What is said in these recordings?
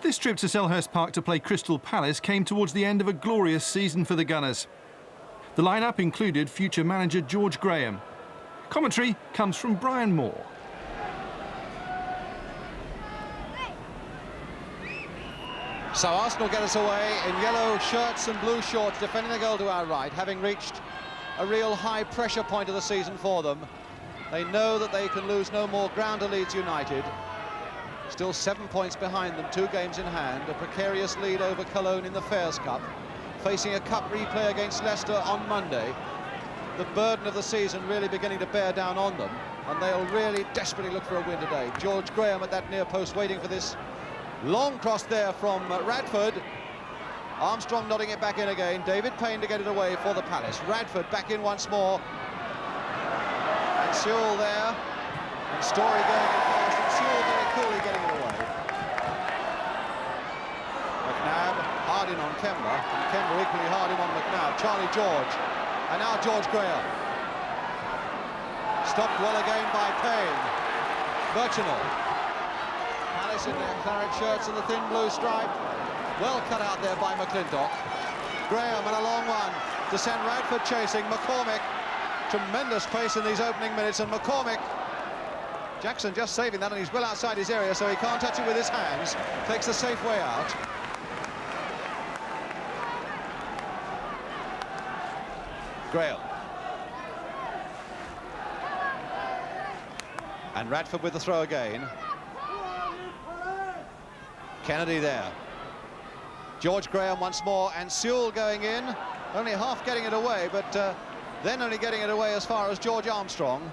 This trip to Selhurst Park to play Crystal Palace came towards the end of a glorious season for the Gunners. The lineup included future manager George Graham. Commentary comes from Brian Moore. So Arsenal get us away in yellow shirts and blue shorts, defending the goal to our right, having reached a real high pressure point of the season for them. They know that they can lose no more ground to Leeds United. Still 7 points behind them, 2 games in hand, a precarious lead over Cologne in the Fairs Cup, facing a cup replay against Leicester on Monday. The burden of the season really beginning to bear down on them, and they'll really desperately look for a win today. George Graham at that near post waiting for this long cross there from Radford. Armstrong nodding it back in again. David Payne to get it away for the Palace. Radford back in once more. And Sewell there. And Story going in fast. And Sewell very coolly getting it away. McNabb hard in on Kemba. And Kemba equally hard in on McNabb. Charlie George. And now George Graham. Stopped well again by Payne. Birchinall. Palace in their claret shirts and the thin blue stripe. Well cut out there by McClintock. Graham and a long one to send Radford chasing. McCormick, tremendous pace in these opening minutes, and McCormick, Jackson just saving that, and he's well outside his area, so he can't touch it with his hands. Takes the safe way out. Graham. And Radford with the throw again. Kennedy there. George Graham once more, and Sewell going in, only half getting it away, but then only getting it away as far as George Armstrong.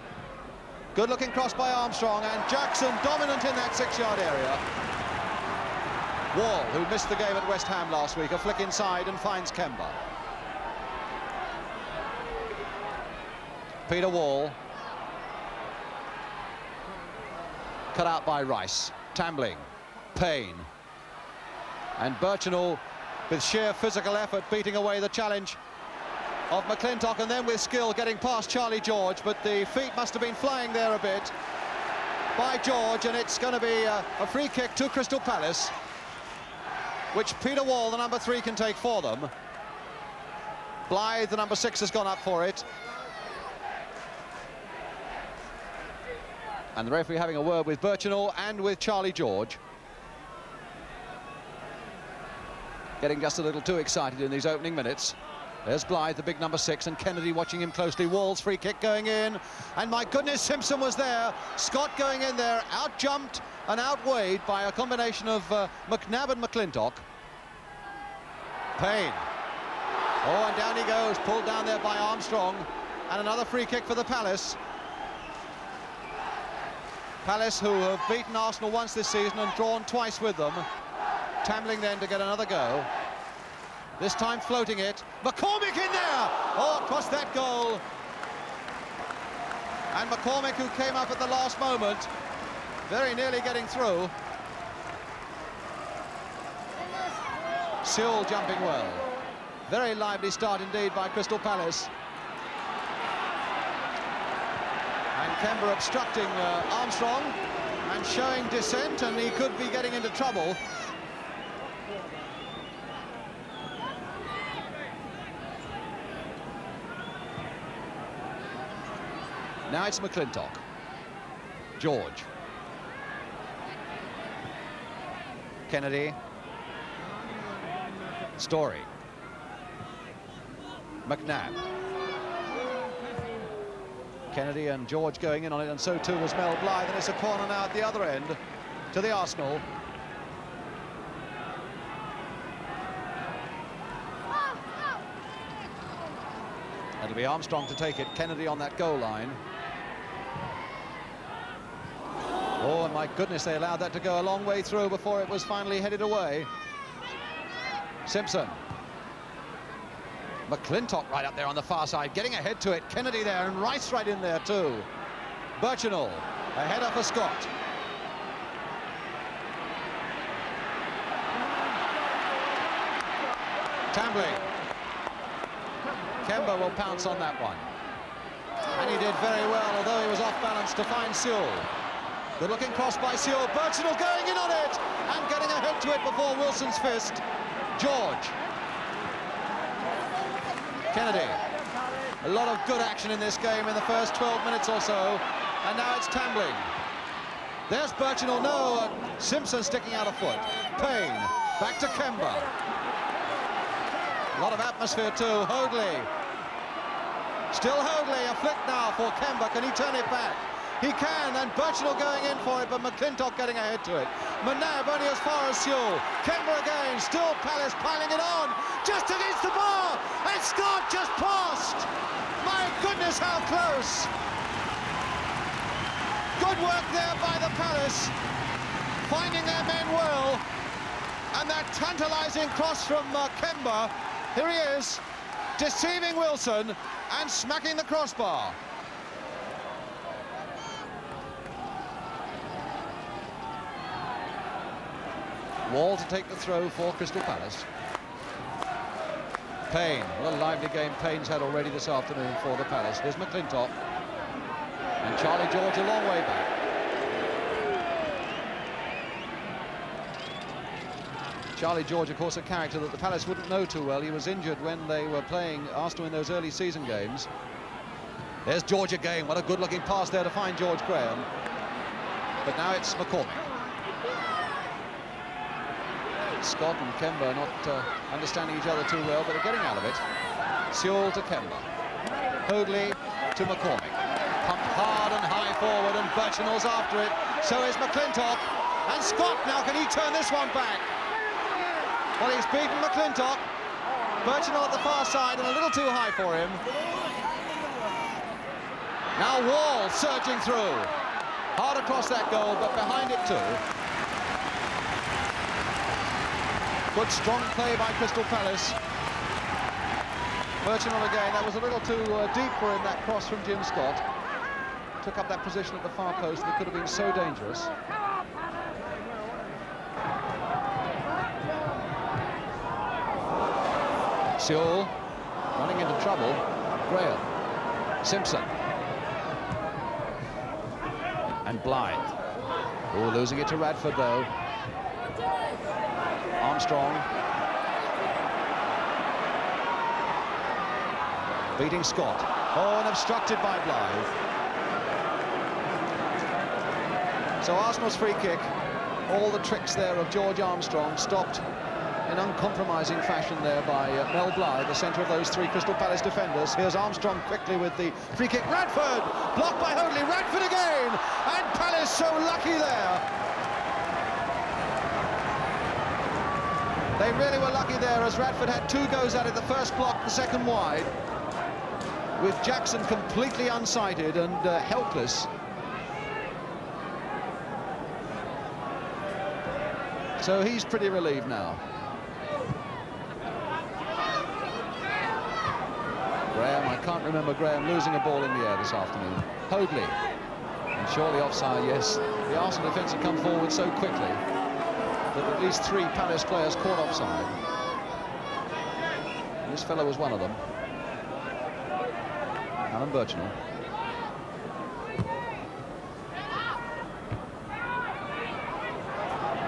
Good looking cross by Armstrong, and Jackson dominant in that 6-yard area. Wall, who missed the game at West Ham last week, a flick inside and finds Kemba. Peter Wall. Cut out by Rice. Tambling. Payne. And Birchinall, with sheer physical effort, beating away the challenge of McClintock, and then with skill getting past Charlie George, but the feet must have been flying there a bit by George, and it's going to be a free kick to Crystal Palace, which Peter Wall, the number 3, can take for them. Blythe, the number 6, has gone up for it. And the referee having a word with Birchinall and with Charlie George. Getting just a little too excited in these opening minutes. There's Blythe, the big number 6, and Kennedy watching him closely. Wall's free kick going in, and my goodness, Simpson was there. Scott going in there, out-jumped and outweighed by a combination of McNabb and McClintock. Payne. Oh, and down he goes, pulled down there by Armstrong, and another free kick for the Palace. Palace, who have beaten Arsenal once this season and drawn twice with them. Tambling then to get another go. This time floating it. McCormick in there! Oh, across that goal. And McCormick, who came up at the last moment, very nearly getting through. Sewell jumping well. Very lively start indeed by Crystal Palace. And Kemba obstructing Armstrong and showing dissent, and he could be getting into trouble. Now it's McClintock. George. Kennedy. Story. McNabb. Kennedy and George going in on it, and so too was Mel Blythe, and it's a corner now at the other end to the Arsenal. It'll be Armstrong to take it, Kennedy on that goal line. Oh, and my goodness, they allowed that to go a long way through before it was finally headed away. Simpson. McClintock right up there on the far side, getting ahead to it. Kennedy there, and Rice right in there too. Birchinall, a header for Scott. Tambling. Kemba will pounce on that one. And he did very well, although he was off balance, to find Sewell. Good looking cross by Sewell. Birchinall going in on it and getting a head to it before Wilson's fist. George. Kennedy. A lot of good action in this game in the first 12 minutes or so, and now it's tambling. There's Birchinall, no, Simpson sticking out a foot. Payne, back to Kemba. A lot of atmosphere too. Hoadley. Still Hoadley, a flick now for Kemba. Can he turn it back? He can, and Birchinall going in for it, but McClintock getting ahead to it. Manab only as far as Sewell. Kemba again, still Palace piling it on, just against the bar, and Scott just passed. My goodness, how close. Good work there by the Palace, finding their men well, and that tantalising cross from Kemba. Here he is, deceiving Wilson and smacking the crossbar. Wall to take the throw for Crystal Palace. Payne, what a lively game Payne's had already this afternoon for the Palace. Here's McClintock. And Charlie George a long way back. Charlie George, of course, a character that the Palace wouldn't know too well. He was injured when they were playing Arsenal in those early season games. There's George again. What a good-looking pass there to find George Graham. But now it's McCormick. Scott and Kemba not understanding each other too well, but they're getting out of it. Sewell to Kemba. Hoadley to McCormick. Pumped hard and high forward, and Birchinall's after it. So is McClintock. And Scott now, can he turn this one back? Well, he's beaten McClintock. Birchinall at the far side and a little too high for him. Now Wall surging through. Hard across that goal, but behind it too. Good strong play by Crystal Palace. Birchinall again, that was a little too deep for him, that cross from Jim Scott. Took up that position at the far post that could have been so dangerous. Sewell running into trouble. Graham. Simpson. And Blythe. Oh, losing it to Radford though. Armstrong. Beating Scott. Oh, and obstructed by Blythe. So Arsenal's free kick, all the tricks there of George Armstrong stopped in uncompromising fashion there by Mel Blythe, the centre of those three Crystal Palace defenders. Here's Armstrong quickly with the free kick. Radford! Blocked by Hoadley. Radford again! And Palace so lucky there. They really were lucky there, as Radford had two goes at it, the first block, the second wide, with Jackson completely unsighted and helpless. So he's pretty relieved now. Graham, I can't remember Graham losing a ball in the air this afternoon. Hoadley, and surely offside, yes. The Arsenal defence had come forward so quickly that at least three Palace players caught offside. And this fellow was one of them. Alan Birchinall.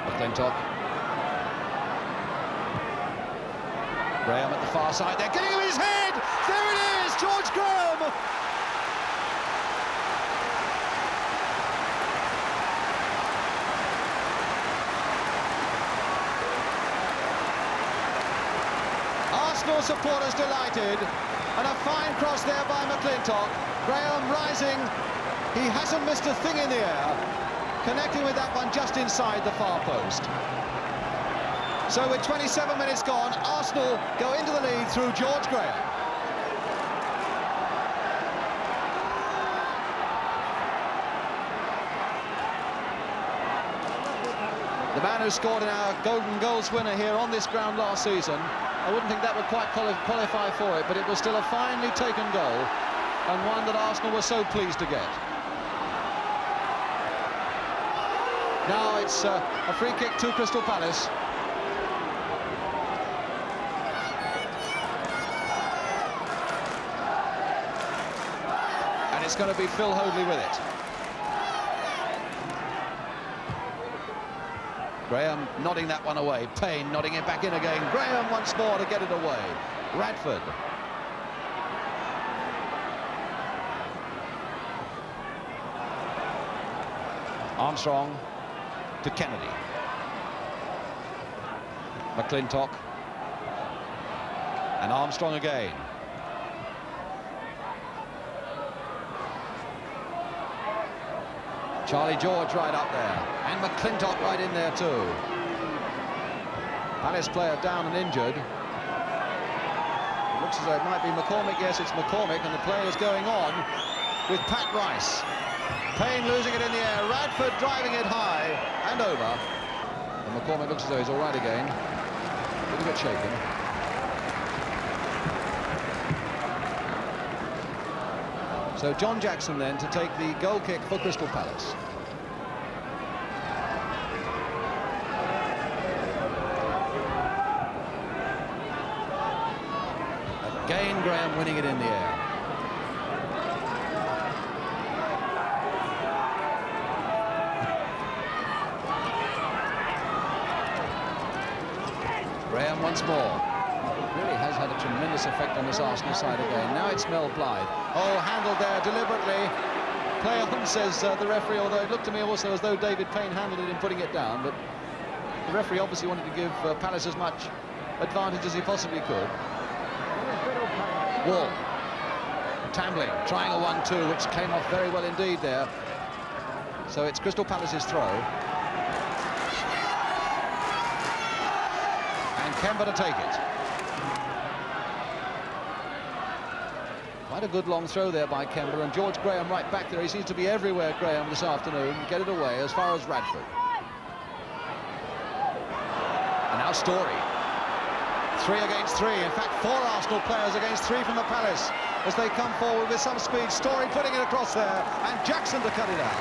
McClintock. Graham at the far side. They're getting him his head! There it is! George Graham! Arsenal supporters delighted, and a fine cross there by McClintock. Graham rising, he hasn't missed a thing in the air, connecting with that one just inside the far post. So with 27 minutes gone, Arsenal go into the lead through George Graham. The man who scored in our Golden Goals winner here on this ground last season, I wouldn't think that would quite qualify for it, but it was still a finely taken goal, and one that Arsenal were so pleased to get. Now it's a free kick to Crystal Palace. And it's going to be Phil Hoadley with it. Graham nodding that one away. Payne nodding it back in again. Graham once more to get it away. Radford. Armstrong to Kennedy. McClintock. And Armstrong again. Charlie George right up there. And McClintock right in there too. Palace player down and injured. It looks as though it might be McCormick. Yes, it's McCormick, and the play is going on with Pat Rice. Payne losing it in the air. Radford driving it high and over. And McCormick looks as though he's all right again. A little bit shaken. So John Jackson then to take the goal kick for Crystal Palace. Again Graham winning it in the air. Graham once more. Really has had a tremendous effect on this Arsenal side again. Now it's Mel Blythe. Oh, handled there deliberately. Play on, says the referee, although it looked to me also as though David Payne handled it in putting it down, but the referee obviously wanted to give Palace as much advantage as he possibly could. Wall. Tambling, trying a 1-2, which came off very well indeed there. So it's Crystal Palace's throw. And Kemba to take it. Quite a good long throw there by Kemba, and George Graham right back there. He seems to be everywhere, Graham, this afternoon. Get it away as far as Radford. And now Story. 3 against 3. In fact, 4 Arsenal players against 3 from the Palace as they come forward with some speed. Story putting it across there, and Jackson to cut it out.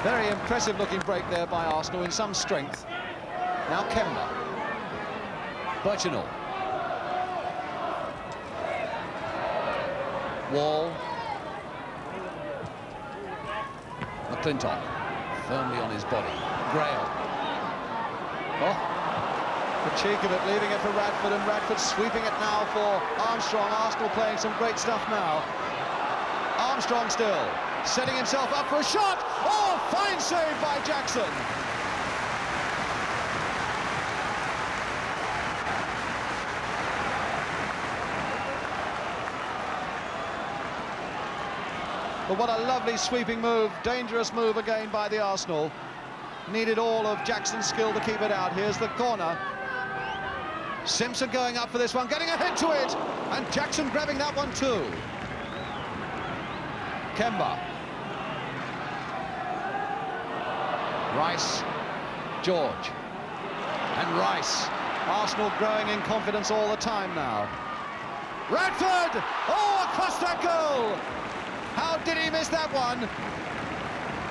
Very impressive looking break there by Arsenal in some strength. Now Kemba. Birchinall. Wall. McClintock firmly on his body. Graham. Oh, the cheek of it, leaving it for Radford, and Radford sweeping it now for Armstrong. Arsenal playing some great stuff now. Armstrong still setting himself up for a shot. Oh, fine save by Jackson. But what a lovely sweeping move, dangerous move again by the Arsenal. Needed all of Jackson's skill to keep it out. Here's the corner. Simpson going up for this one, getting a hit to it, and Jackson grabbing that one too. Kemba. Rice. George. And Rice. Arsenal growing in confidence all the time now. Radford! Oh, across that goal! How did he miss that one?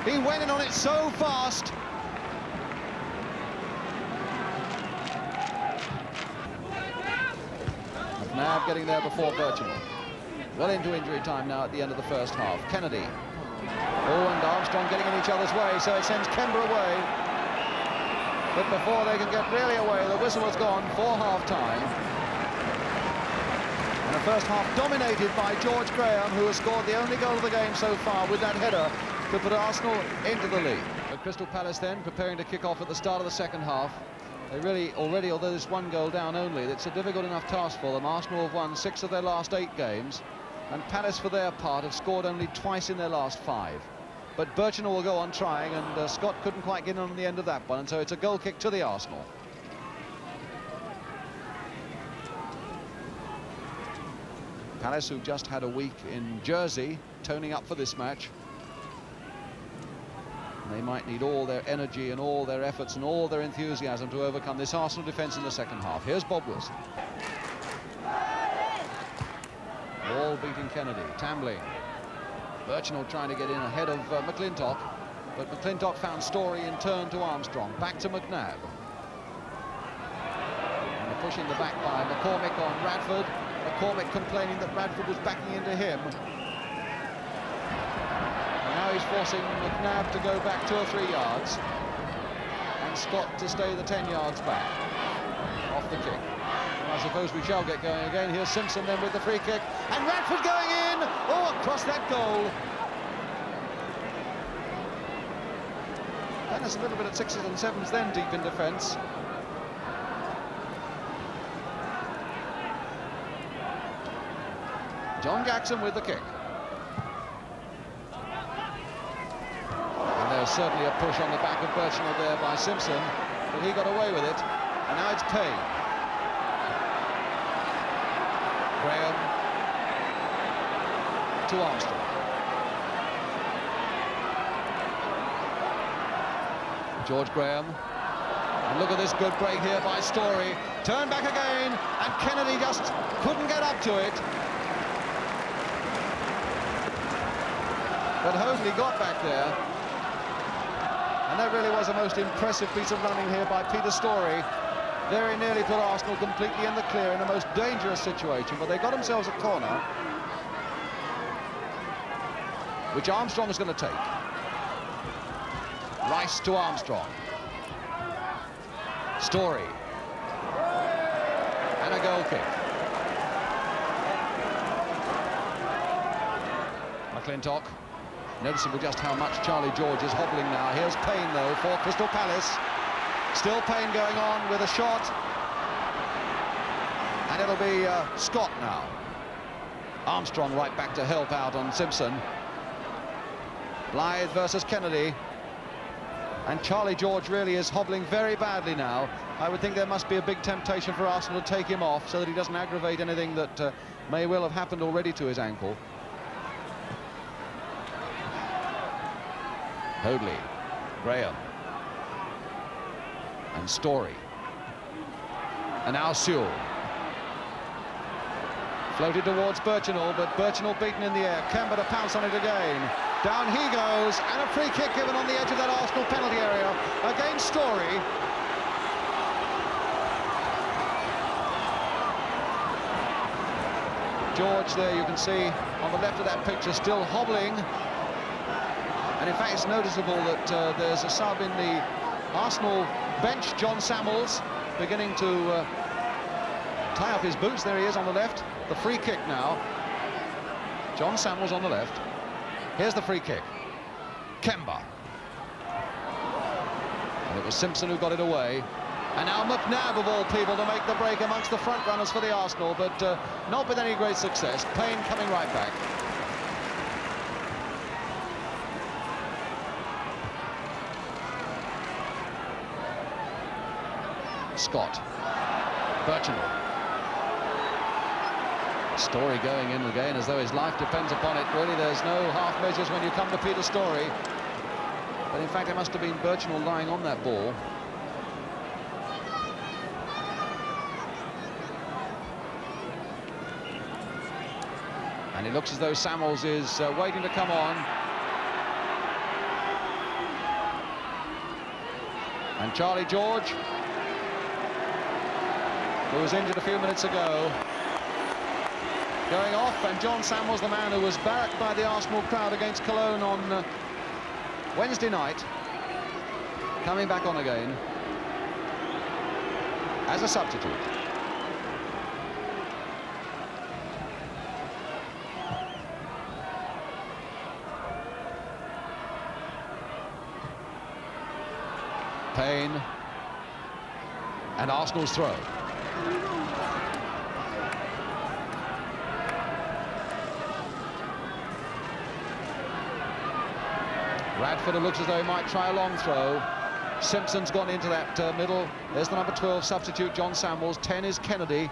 He went in on it so fast. McNabb getting there before Birchinall. Well into injury time now at the end of the first half. Kennedy. Oh, and Armstrong getting in each other's way, so it sends Kemba away. But before they can get really away, the whistle has gone for half-time. And the first half dominated by George Graham, who has scored the only goal of the game so far with that header to put Arsenal into the lead. So Crystal Palace then preparing to kick off at the start of the second half. They really already, although there's 1 goal down only, it's a difficult enough task for them. Arsenal have won 6 of their last 8 games, and Palace for their part have scored only twice in their last 5. But Birchinall will go on trying, and Scott couldn't quite get in on the end of that one, and so it's a goal kick to the Arsenal. Palace, who've just had a week in Jersey, toning up for this match. They might need all their energy and all their efforts and all their enthusiasm to overcome this Arsenal defence in the second half. Here's Bob Wilson. Wall beating Kennedy, Tambling. Birchinall trying to get in ahead of McClintock, but McClintock found Story in turn to Armstrong. Back to McNabb. And they're pushing the back by McCormick on Radford. McCormick complaining that Radford was backing into him. And now he's forcing McNabb to go back 2 or 3 yards, and Scott to stay the 10 yards back off the kick. And I suppose we shall get going again. Here's Simpson then with the free kick, and Radford going in! Oh, across that goal. And there's a little bit at 6s and 7s then, deep in defence. John Jackson with the kick. And there's certainly a push on the back of Birchnell there by Simpson, but he got away with it. And now it's Payne. Graham to Armstrong. George Graham. And look at this good break here by Story. Turn back again, and Kennedy just couldn't get up to it. But Hoadley got back there, and that really was a most impressive piece of running here by Peter Story. Very nearly put Arsenal completely in the clear in a most dangerous situation, but they got themselves a corner, which Armstrong is going to take. Rice to Armstrong. Story. And a goal kick. McClintock. Noticeable just how much Charlie George is hobbling now. Here's Payne, though, for Crystal Palace. Still Payne going on with a shot. And it'll be Scott now. Armstrong right back to help out on Simpson. Blythe versus Kennedy. And Charlie George really is hobbling very badly now. I would think there must be a big temptation for Arsenal to take him off so that he doesn't aggravate anything that may well have happened already to his ankle. Hoadley, Graham, and Story, and now Sewell. Floated towards Birchnell, but Birchnell beaten in the air. Kemba to pounce on it again. Down he goes, and a free kick given on the edge of that Arsenal penalty area against Story. George there, you can see on the left of that picture, still hobbling. And in fact, it's noticeable that there's a sub in the Arsenal bench, John Samuels, beginning to tie up his boots. There he is on the left. The free kick now. John Samuels on the left. Here's the free kick. Kemba. And it was Simpson who got it away. And now McNabb, of all people, to make the break amongst the front runners for the Arsenal, but not with any great success. Payne coming right back. Scott. Birchnell. Story going in again as though his life depends upon it. Really, there's no half measures when you come to Peter Story. But in fact, it must have been Birchnell lying on that ball. And it looks as though Samuels is waiting to come on. And Charlie George, who was injured a few minutes ago, going off, and John Samuels, the man who was barracked by the Arsenal crowd against Cologne on Wednesday night, coming back on again as a substitute. Payne, and Arsenal's throw. Radford, who looks as though he might try a long throw. Simpson's gone into that middle. There's the number 12 substitute, John Samuels. 10 is Kennedy.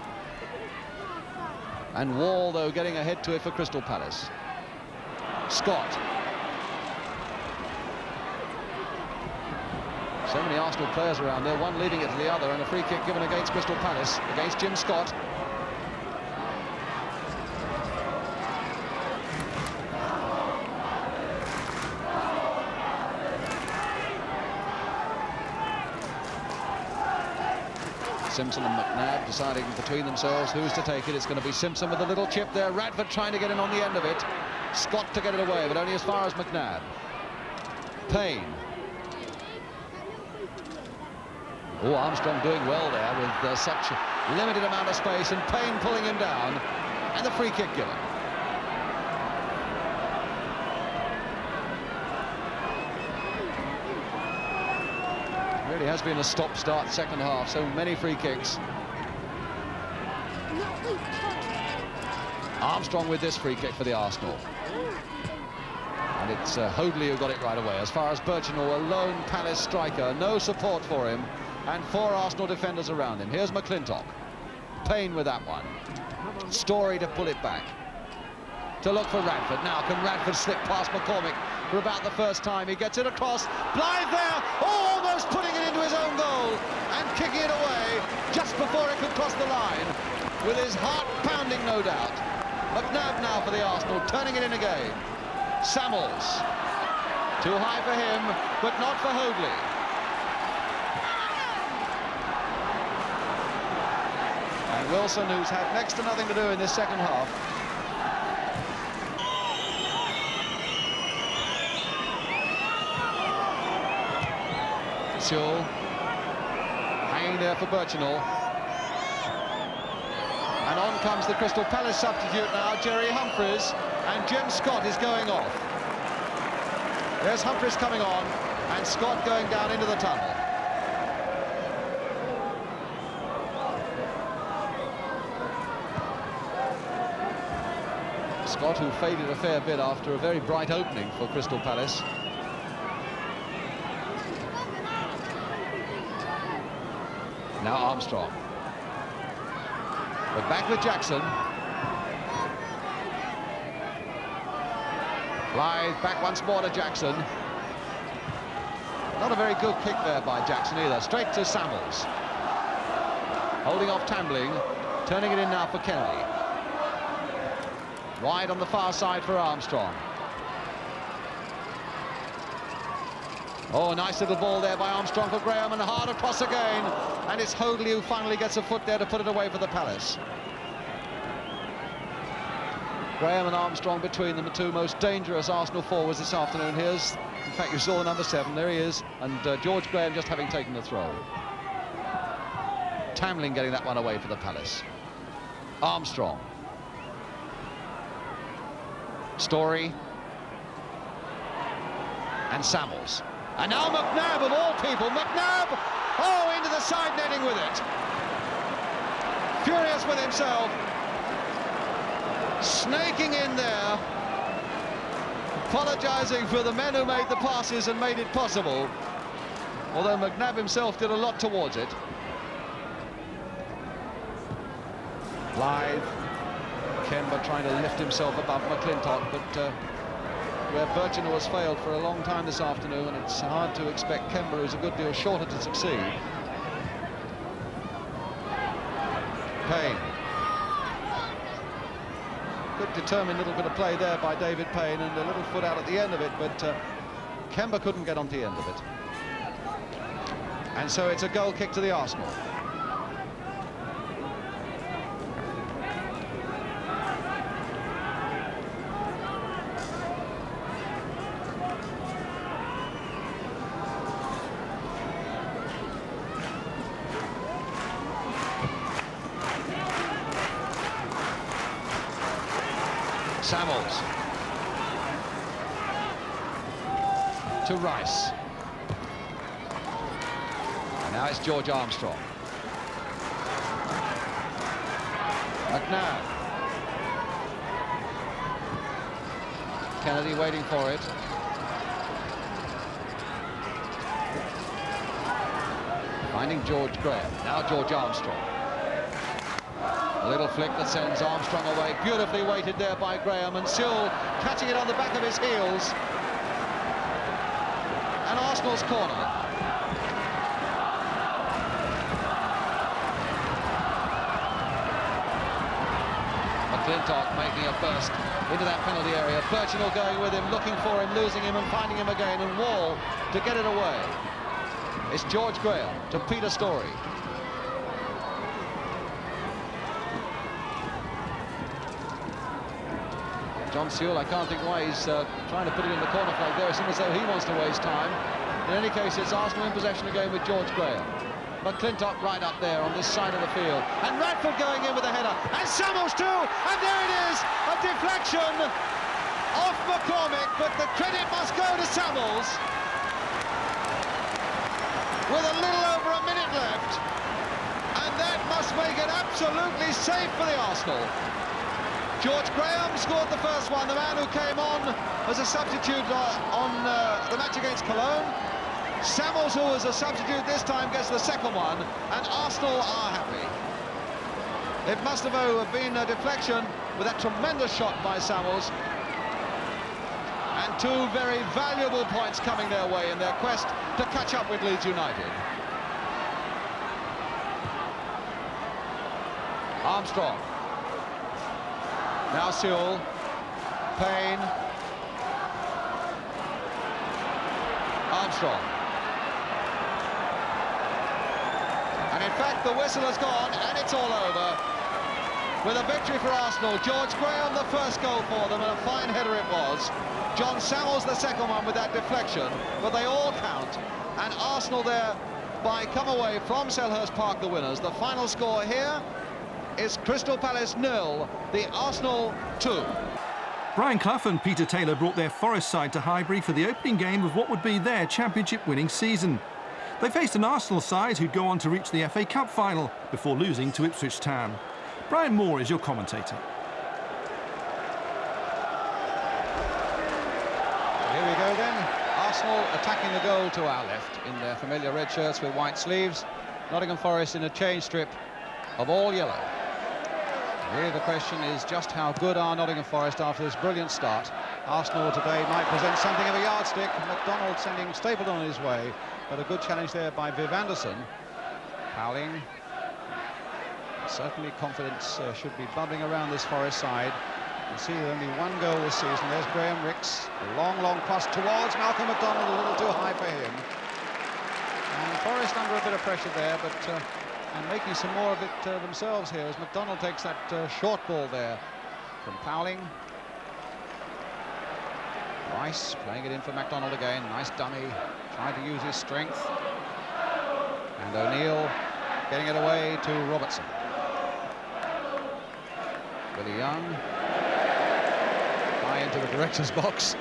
And Wall, though, getting ahead to it for Crystal Palace. Scott. So many Arsenal players around there, one leading it to the other, and a free kick given against Crystal Palace, against Jim Scott. Simpson and McNabb deciding between themselves who's to take it. It's going to be Simpson with a little chip there. Radford trying to get in on the end of it. Scott to get it away, but only as far as McNabb. Payne. Oh, Armstrong doing well there with such a limited amount of space, and Payne pulling him down, and the free kick given. It really has been a stop-start second half, so many free kicks. Armstrong with this free kick for the Arsenal. And it's Hoadley who got it right away. As far as Birchinall, a lone Palace striker, no support for him, and 4 Arsenal defenders around him. Here's McClintock. Payne with that one. Story to pull it back. To look for Radford. Now, can Radford slip past McCormick for about the first time? He gets it across. Blythe there, almost putting it into his own goal and kicking it away just before it could cross the line, with his heart pounding, no doubt. McNabb now for the Arsenal, turning it in again. Samuels. Too high for him, but not for Hoadley. And Wilson, who's had next to nothing to do in this second half. Sewell hanging there for Birchinall. And on comes the Crystal Palace substitute now, Jerry Humphries, and Jim Scott is going off. There's Humphries coming on, and Scott going down into the tunnel. Scott, who faded a fair bit after a very bright opening for Crystal Palace. Now Armstrong. But back with Jackson. Blythe back once more to Jackson. Not a very good kick there by Jackson either. Straight to Samuels. Holding off Tambling. Turning it in now for Kennedy. Wide on the far side for Armstrong. Oh, nice little ball there by Armstrong for Graham, and hard across again. And it's Hoadley who finally gets a foot there to put it away for the Palace. Graham and Armstrong between them, the 2 most dangerous Arsenal forwards this afternoon. Here's, in fact, you saw the number 7, there he is, and George Graham just having taken the throw. Tamlin getting that one away for the Palace. Armstrong. Story. And Samuels. And now McNabb, of all people, McNabb! Oh, into the side netting with it. Furious with himself. Snaking in there. Apologising for the men who made the passes and made it possible. Although McNabb himself did a lot towards it. Blythe. Kemba trying to lift himself above McClintock, but where Birchinall has failed for a long time this afternoon, and it's hard to expect Kemba, who's a good deal shorter, to succeed. Payne. Good determined little bit of play there by David Payne, and a little foot out at the end of it, but Kemba couldn't get on the end of it. And so it's a goal kick to the Arsenal. Samuels to Rice. And now it's George Armstrong. McNabb. Kennedy waiting for it. Finding George Graham. Now George Armstrong. A little flick that sends Armstrong away. Beautifully weighted there by Graham, and Sewell catching it on the back of his heels. And Arsenal's corner. McClintock making a burst into that penalty area. Birchinall going with him, looking for him, losing him and finding him again, and Wall to get it away. It's George Graham to Peter Story. John Sewell, I can't think why he's trying to put it in the corner flag there. It seems as though he wants to waste time. In any case, it's Arsenal in possession again with George Graham. McClintock right up there on this side of the field. And Radford going in with a header. And Samuels too! And there it is! A deflection off McCormick, but the credit must go to Samuels. With a little over a minute left. And that must make it absolutely safe for the Arsenal. George Graham scored the first one, the man who came on as a substitute on the match against Cologne. Samuels, who was a substitute this time, gets the second one, and Arsenal are happy. It must have been a deflection with that tremendous shot by Samuels. And two very valuable points coming their way in their quest to catch up with Leeds United. Armstrong. Now Sewell, Payne, Armstrong. And in fact, the whistle has gone, and it's all over. With a victory for Arsenal, George Graham the first goal for them, and a fine header it was. John Samuels the second one with that deflection, but they all count. And Arsenal thereby come away from Selhurst Park the winners. The final score here is Crystal Palace 0, the Arsenal 2. Brian Clough and Peter Taylor brought their Forest side to Highbury for the opening game of what would be their championship-winning season. They faced an Arsenal side who'd go on to reach the FA Cup final before losing to Ipswich Town. Brian Moore is your commentator. Here we go then. Arsenal attacking the goal to our left in their familiar red shirts with white sleeves. Nottingham Forest in a change strip of all yellow. Really the question is just how good are Nottingham Forest after this brilliant start. Arsenal today might present something of a yardstick. McDonald sending Stapleton on his way, but a good challenge there by Viv Anderson. Howling. Certainly confidence should be bubbling around this Forest side. You see only one goal this season. There's Graham Ricks. A long, long cross towards Malcolm McDonald, a little too high for him. And Forest under a bit of pressure there, but and making some more of it themselves here as McDonald takes that short ball there from Powling. Rice playing it in for McDonald again. Nice dummy, trying to use his strength. And O'Neill getting it away to Robertson. Willie Young high into the director's box.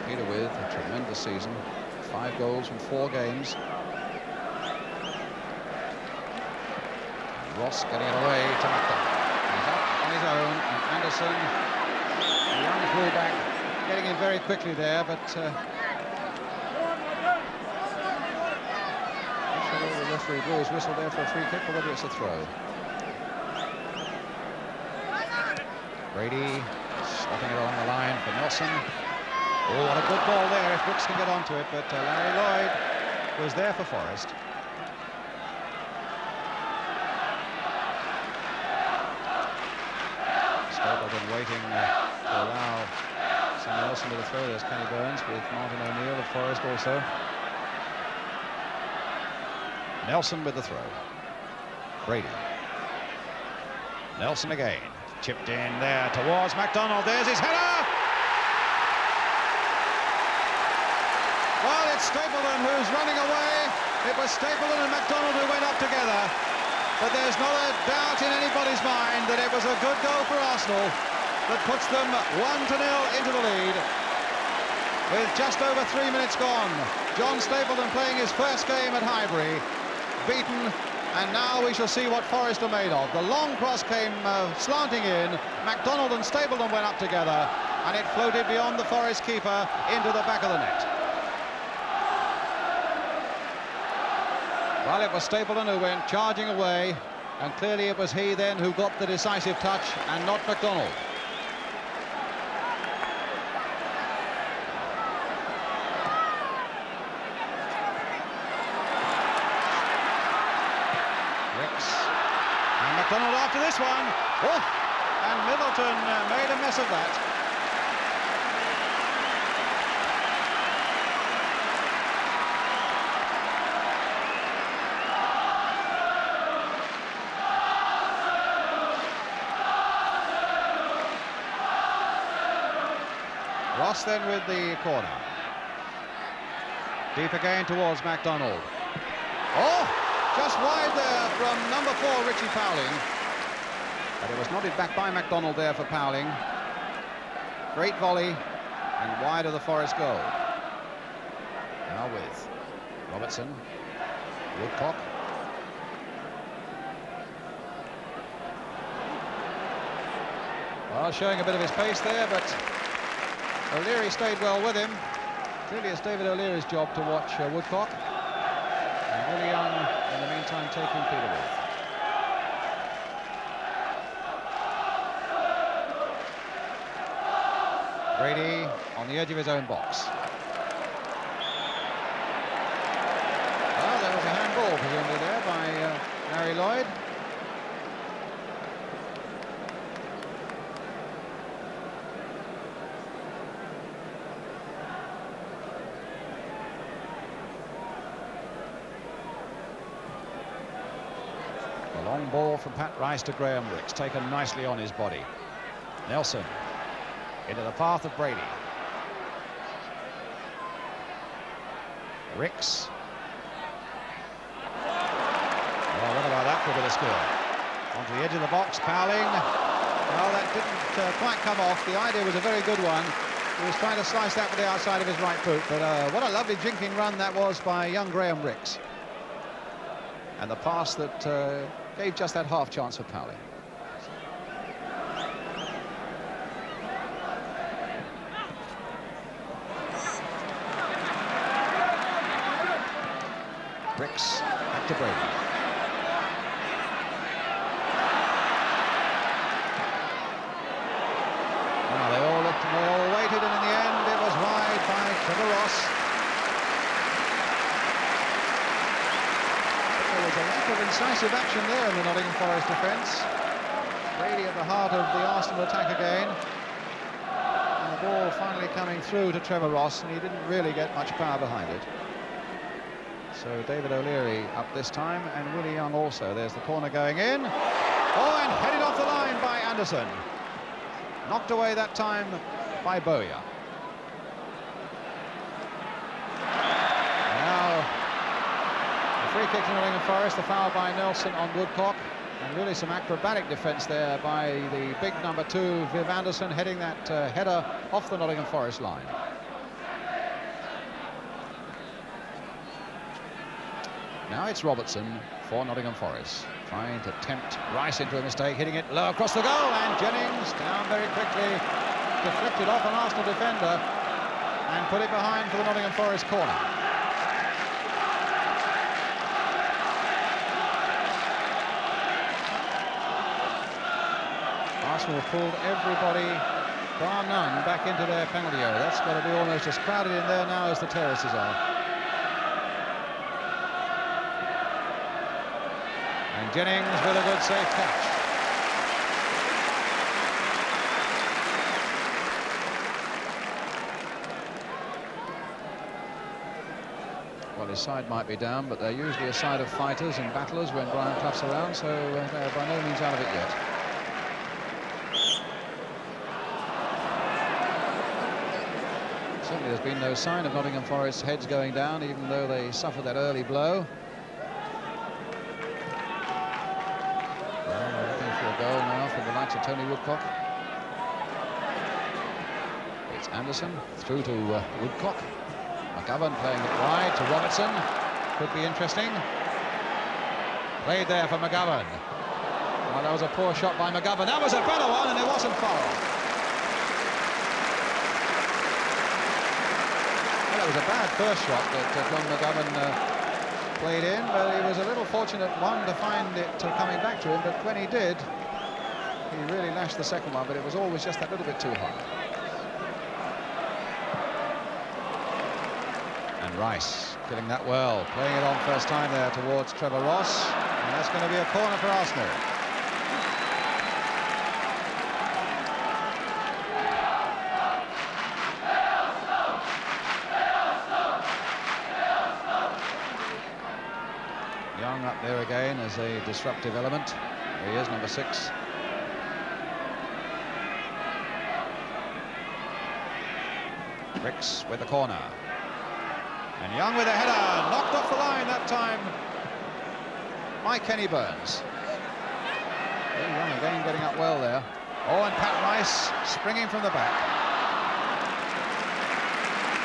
Peter with a tremendous season. 5 goals from 4 games. Ross getting it away to McDonald. He's up on his own, and Anderson, the young fullback, getting in very quickly there, but not sure whether the referee blew his whistle there for a free kick or whether it's a throw. Brady stopping it along the line for Nelson. Oh, what a good ball there if Brooks can get onto it, but Larry Lloyd was there for Forest. Stapleton waiting to allow someone else into the throw. There's Kenny Burns with Martin O'Neill of Forest also. Nelson with the throw. Brady. Nelson again. Chipped in there towards McDonald. There's his header! Well, it's Stapleton who's running away. It was Stapleton and McDonald who went up together. But there's not a doubt in anybody's mind that it was a good goal for Arsenal that puts them 1-0 into the lead. With just over 3 minutes gone. John Stapleton playing his first game at Highbury. Beaten, and now we shall see what Forest are made of. The long cross came slanting in. McDonald and Stapleton went up together, and it floated beyond the Forest keeper into the back of the net. Well, it was Stapleton who went charging away, and clearly it was he then who got the decisive touch and not McDonald. Ricks and McDonald after this one. Oh, and Middleton made a mess of that. Ross then with the corner. Deep again towards MacDonald. Oh, just wide there from number 4, Richie Powling. But it was nodded back by MacDonald there for Powling. Great volley, and wide of the Forest goal. Now with Robertson, Woodcock. Well, showing a bit of his pace there, but O'Leary stayed well with him. Clearly it's David O'Leary's job to watch Woodcock. And Willie Young, in the meantime, taking Peterworth. Brady on the edge of his own box. Well, there was a handball presumably there by Larry Lloyd. A long ball from Pat Rice to Graham Rix, taken nicely on his body. Nelson into the path of Brady. Rix. Oh, what about that for a bit of skill? Onto the edge of the box, Powling. Well, that didn't quite come off. The idea was a very good one. He was trying to slice that with the outside of his right boot, but what a lovely jinking run that was by young Graham Rix. And the pass that gave just that half chance for Powling. Rix back to Brady. Now they all looked and they all waited, and in the end it was wide by Trevor Ross. But there was a lack of incisive action there in the Nottingham Forest defence. Brady at the heart of the Arsenal attack again. And the ball finally coming through to Trevor Ross, and he didn't really get much power behind it. So David O'Leary up this time, and Willie Young also. There's the corner going in. Oh, and headed off the line by Anderson. Knocked away that time by Bowyer. Now, a free kick from Nottingham Forest, the foul by Nelson on Woodcock. And really some acrobatic defence there by the big number 2, Viv Anderson, heading that header off the Nottingham Forest line. Now it's Robertson for Nottingham Forest, trying to tempt Rice into a mistake, hitting it low across the goal, and Jennings down very quickly, deflected off an Arsenal defender, and put it behind for the Nottingham Forest corner. Arsenal pulled everybody, bar none, back into their penalty area. That's got to be almost as crowded in there now as the terraces are. And Jennings with a good safe catch. Well, his side might be down, but they're usually a side of fighters and battlers when Brian Clough's around, so they're by no means out of it yet. Certainly there's been no sign of Nottingham Forest's heads going down, even though they suffered that early blow. Well, looking for a goal now from the likes of Tony Woodcock. It's Anderson through to Woodcock. McGovern playing it wide to Robertson. Could be interesting. Played there for McGovern. Well, that was a poor shot by McGovern. That was a better one, and it wasn't foul. Well, it was a bad first shot that John McGovern played in, but he was a little fortunate one to find it coming back to him. But when he did, he really lashed the second one, but it was always just that little bit too high. Rice killing that well, playing it on first time there towards Trevor Ross, and that's going to be a corner for Arsenal. Young up there again as a disruptive element. There he is, number 6. Ricks with the corner. And Young with a header, knocked off the line that time by Kenny Burns. Young again getting up well there. Oh, and Pat Rice springing from the back.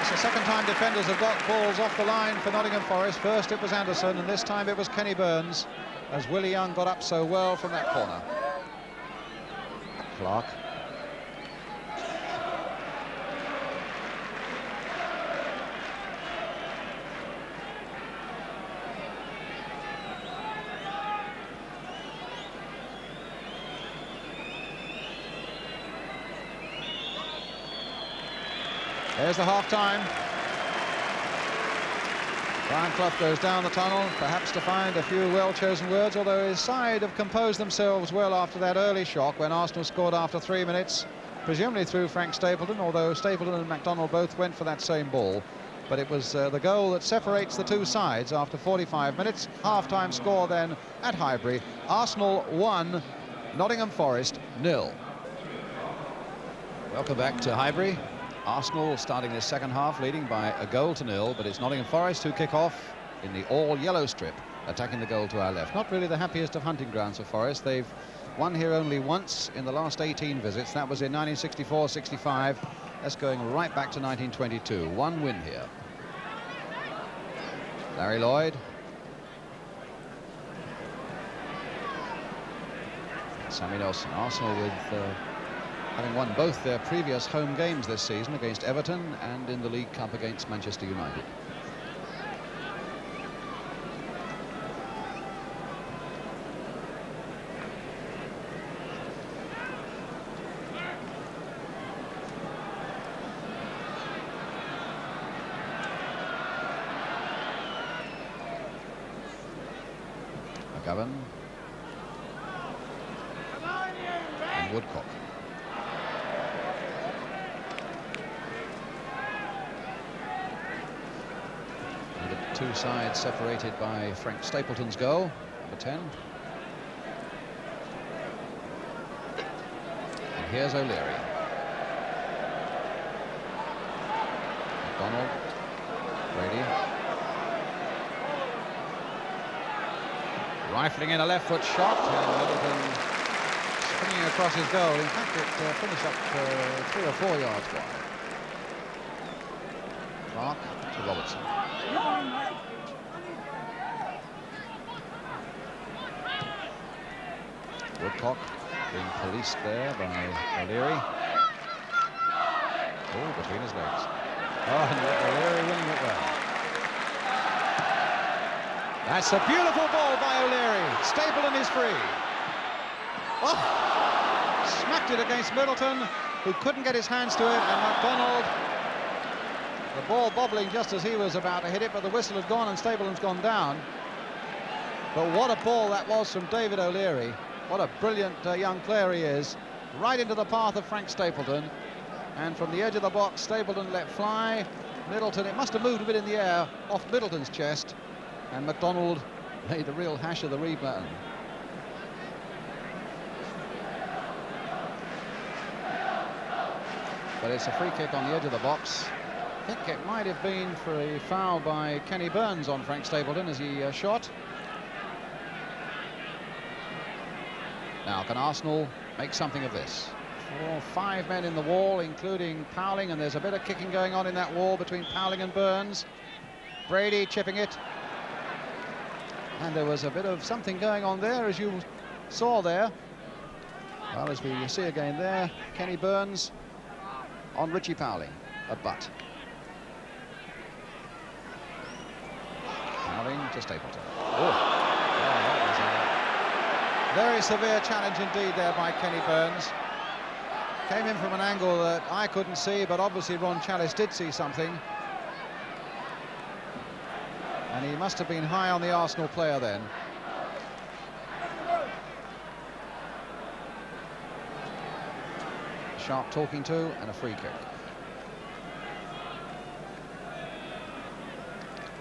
It's the second time defenders have got balls off the line for Nottingham Forest. First it was Anderson, and this time it was Kenny Burns, as Willie Young got up so well from that corner. Clark. There's the half-time. Brian Clough goes down the tunnel, perhaps to find a few well-chosen words, although his side have composed themselves well after that early shock when Arsenal scored after 3 minutes, presumably through Frank Stapleton, although Stapleton and MacDonald both went for that same ball. But it was the goal that separates the two sides after 45 minutes. Half-time score then at Highbury. Arsenal 1, Nottingham Forest 0. Welcome back to Highbury. Arsenal starting this second half leading by a goal to 0, but it's Nottingham Forest who kick off in the all-yellow strip, attacking the goal to our left. Not really the happiest of hunting grounds for Forest. They've won here only once in the last 18 visits. That was in 1964-65. That's going right back to 1922. One win here. Larry Lloyd. Sammy Nelson. Arsenal with having won both their previous home games this season against Everton and in the League Cup against Manchester United. McGovern and Woodcock. Two sides separated by Frank Stapleton's goal, number 10. And here's O'Leary. MacDonald, Brady. Rifling in a left foot shot, and Middleton springing across his goal. In fact, it finished up 3 or 4 yards wide. Clark to Robertson. Woodcock being policed there by O'Leary. Oh, between his legs. Oh, and O'Leary winning it well. That's a beautiful ball by O'Leary. Stapleton is free. Oh, smacked it against Middleton, who couldn't get his hands to it, and MacDonald, the ball bobbling just as he was about to hit it, but the whistle had gone and Stapleton's gone down. But what a ball that was from David O'Leary. What a brilliant young player he is. Right into the path of Frank Stapleton. And from the edge of the box, Stapleton let fly. Middleton, it must have moved a bit in the air off Middleton's chest. And MacDonald made a real hash of the rebound. But it's a free kick on the edge of the box. I think it might have been for a foul by Kenny Burns on Frank Stapleton as he shot. Now, can Arsenal make something of this? 4 or 5 men in the wall, including Powling, and there's a bit of kicking going on in that wall between Powling and Burns. Brady chipping it. And there was a bit of something going on there, as you saw there. Well, as we see again there, Kenny Burns on Richie Powling, a butt. Powling to Stapleton. Oh. Very severe challenge indeed there by Kenny Burns. Came in from an angle that I couldn't see, but obviously Ron Challis did see something. And he must have been high on the Arsenal player then. Sharp talking to and a free kick.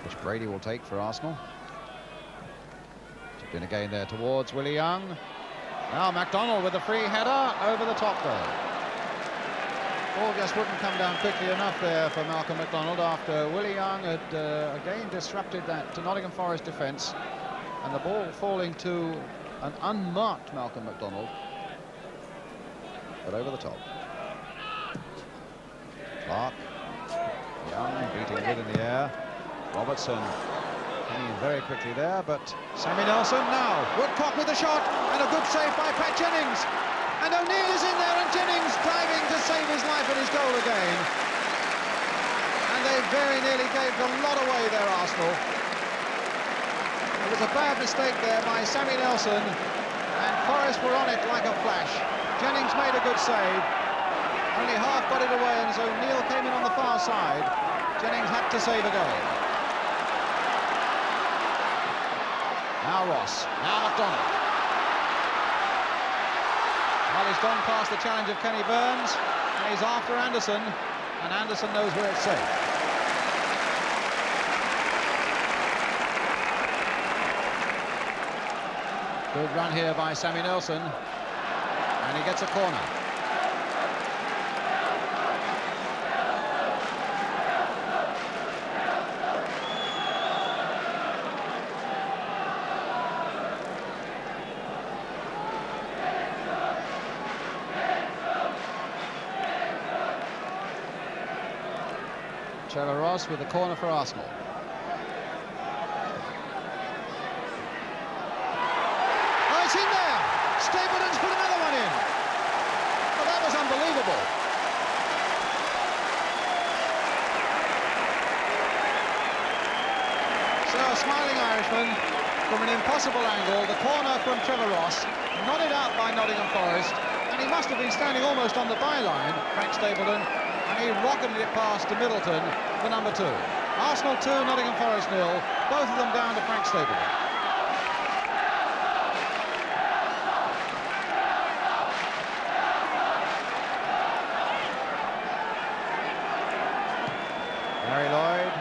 Which Brady will take for Arsenal. Been again there towards Willie Young. Now MacDonald with a free header over the top goal. Ball just wouldn't come down quickly enough there for Malcolm MacDonald after Willie Young had again disrupted that Nottingham Forest defence, and the ball falling to an unmarked Malcolm MacDonald, but over the top. Clark, Young beating Wood in the air. Robertson coming in very quickly there, but Sammy Nelson now. Woodcock with the shot, and a good save by Pat Jennings. And O'Neill is in there, and Jennings diving to save his life and his goal again. And they very nearly gave a lot away there, Arsenal. It was a bad mistake there by Sammy Nelson, and Forest were on it like a flash. Jennings made a good save. Only half got it away, and as O'Neill came in on the far side, Jennings had to save a goal. Now Ross, now MacDonald. Well, he's gone past the challenge of Kenny Burns, and he's after Anderson, and Anderson knows where it's safe. Good run here by Sammy Nelson, and he gets a corner. Trevor Ross with the corner for Arsenal. Oh, it's in there! Stapleton's put another one in. Well, that was unbelievable. So a smiling Irishman from an impossible angle. The corner from Trevor Ross, nodded out by Nottingham Forest, and he must have been standing almost on the byline, Frank Stapleton. And he rocketed it past to Middleton for number 2. Arsenal 2, Nottingham Forest 0. Both of them down to Frank Stapleton. Gary Lloyd.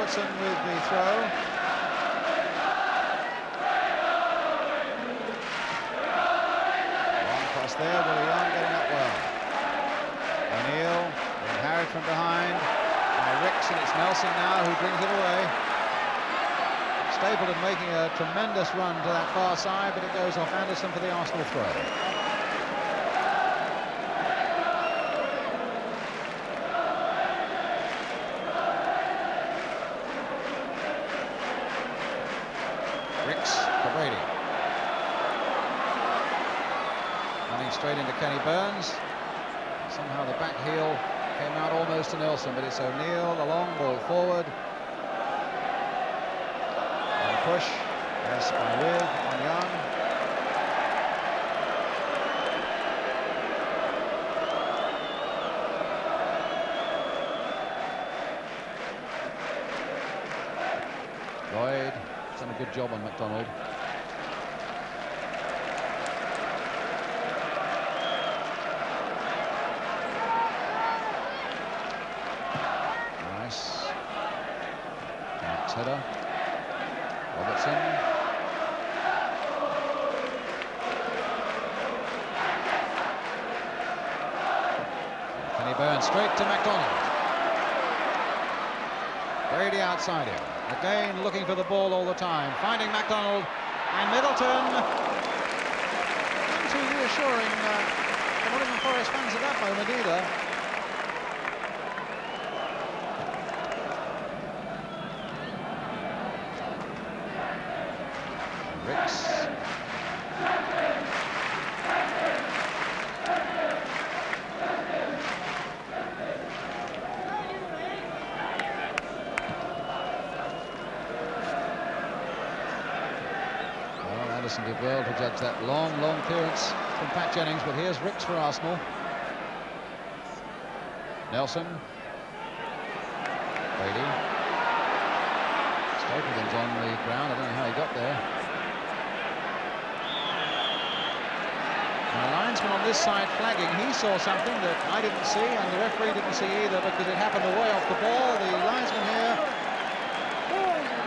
With the throw. One cross there, Willie Young getting up well. O'Neill being harried from behind by Ricks, and it's Nelson now who brings it away. Stapleton making a tremendous run to that far side, but it goes off Anderson for the Arsenal throw. Running straight into Kenny Burns. Somehow the back heel came out almost to Nelson, but it's O'Neill, the long ball forward. And a push, yes, by With on Young. Lloyd has done a good job on MacDonald. Header. Robertson. Kenny Burns straight to MacDonald. Brady outside him. Again looking for the ball all the time. Finding MacDonald and Middleton. Not too reassuring for Nottingham Forest fans at that moment either. Ricks. Well, Anderson did well to judge that long clearance from Pat Jennings, but here's Ricks for Arsenal. Nelson. Brady. Stapleton's on the ground. I don't know how he got there. The linesman on this side flagging, he saw something that I didn't see and the referee didn't see either because it happened away off the ball. The linesman here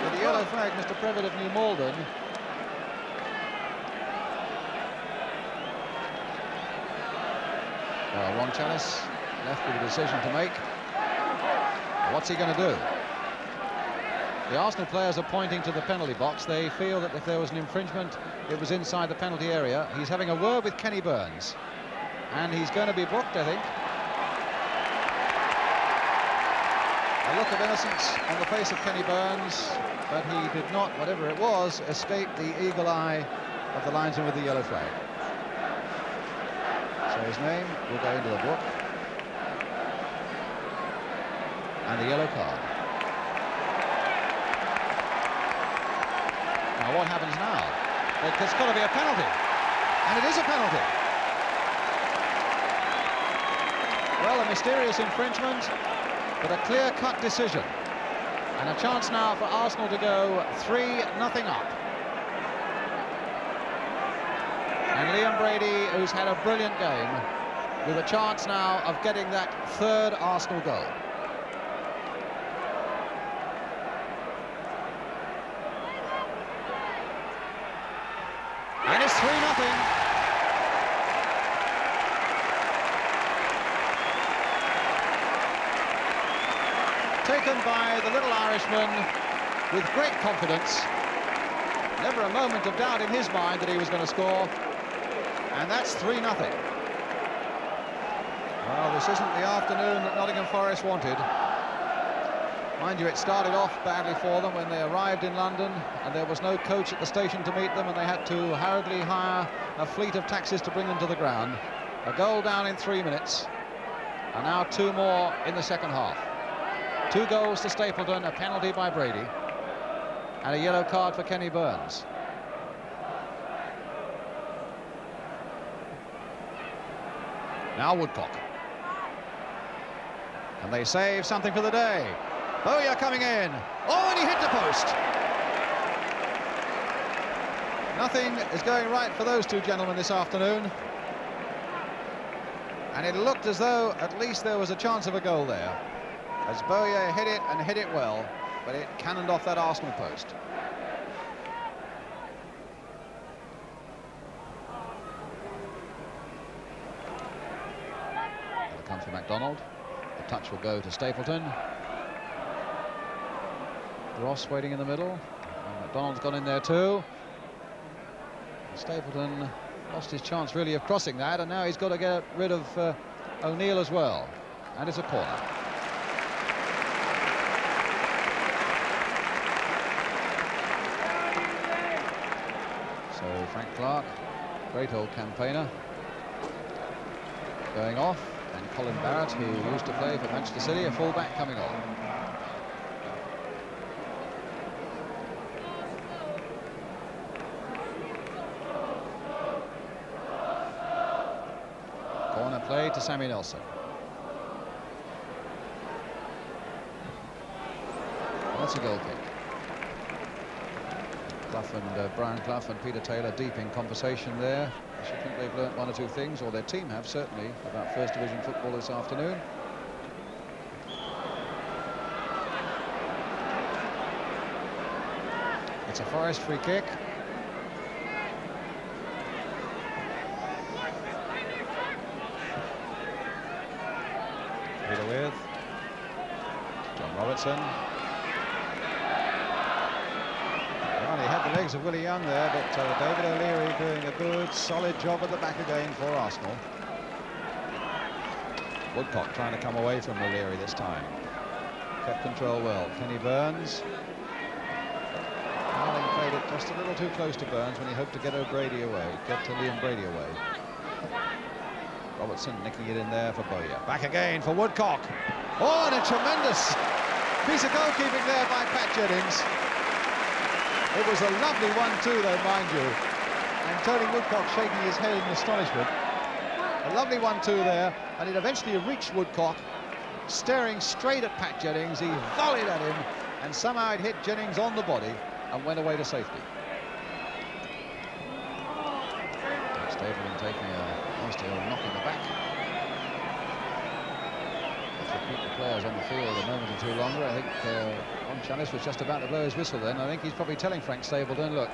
with the yellow flag, Mr. Previtt of New Malden. Well, Ron Challis left with a decision to make. What's he going to do? The Arsenal players are pointing to the penalty box. They feel that if there was an infringement, it was inside the penalty area. He's having a word with Kenny Burns. And he's going to be booked, I think. A look of innocence on the face of Kenny Burns, but he did not, whatever it was, escape the eagle eye of the linesman with the yellow flag. So his name will go into the book. And the yellow card. Now what happens now? It's got to be a penalty. And it is a penalty. Well, a mysterious infringement, but a clear-cut decision. And a chance now for Arsenal to go 3-0 up. And Liam Brady, who's had a brilliant game, with a chance now of getting that third Arsenal goal. And it's 3-0. Taken by the little Irishman with great confidence. Never a moment of doubt in his mind that he was going to score. And that's 3-0. Well, this isn't the afternoon that Nottingham Forest wanted. Mind you, it started off badly for them when they arrived in London and there was no coach at the station to meet them and they had to hurriedly hire a fleet of taxis to bring them to the ground. A goal down in 3 minutes and now 2 more in the second half. 2 goals to Stapleton, a penalty by Brady and a yellow card for Kenny Burns. Now Woodcock. And they save something for the day. Bowyer coming in. Oh, and he hit the post. Nothing is going right for those two gentlemen this afternoon. And it looked as though at least there was a chance of a goal there, as Bowyer hit it and hit it well, but it cannoned off that Arsenal post. Here comes for MacDonald. The touch will go to Stapleton. Ross waiting in the middle. And MacDonald's gone in there too. And Stapleton lost his chance really of crossing that, and now he's got to get rid of O'Neill as well. And it's a corner. So Frank Clark, great old campaigner, going off, and Colin Barrett, who used to play for Manchester City, a full-back coming on. Corner play to Sammy Nelson. That's a goal kick. Clough and Brian Clough and Peter Taylor deep in conversation there. I should think they've learnt 1 or 2 things, or their team have certainly, about First Division football this afternoon. It's a Forest free kick. Peter with John Robertson. Well, he had the legs of Willie Young there, but David O'Leary doing a good, solid job at the back again for Arsenal. Woodcock trying to come away from O'Leary this time. Kept control well. Kenny Burns. Howling played it just a little too close to Burns when he hoped to get O'Brady away, get to Liam Brady away. Robertson nicking it in there for Bowyer. Back again for Woodcock. Oh, and a tremendous piece of goalkeeping there by Pat Jennings. It was a lovely 1-2 though, mind you. And Tony Woodcock shaking his head in astonishment. A lovely 1-2 there, and it eventually reached Woodcock, staring straight at Pat Jennings. He volleyed at him, and somehow it hit Jennings on the body and went away to safety. Stapleton taking a nasty old knock in the back. To keep the players on the field a moment or two longer. I think Ron Challis was just about to blow his whistle then. I think he's probably telling Frank Stapleton, look,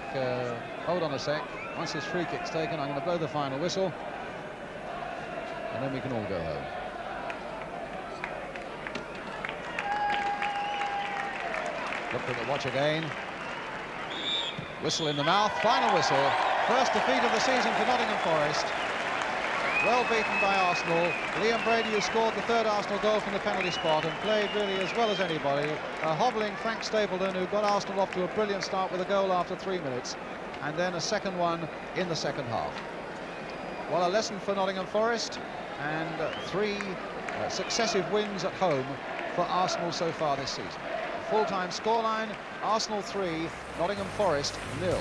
hold on a sec. Once this free kick's taken, I'm going to blow the final whistle, and then we can all go home. Look at the watch again. Whistle in the mouth, final whistle. First defeat of the season for Nottingham Forest. Well beaten by Arsenal. Liam Brady, who scored the third Arsenal goal from the penalty spot and played really as well as anybody. A hobbling Frank Stapleton, who got Arsenal off to a brilliant start with a goal after 3 minutes, and then a second one in the second half. Well, a lesson for Nottingham Forest, and 3 successive wins at home for Arsenal so far this season. Full-time scoreline, Arsenal 3, Nottingham Forest 0.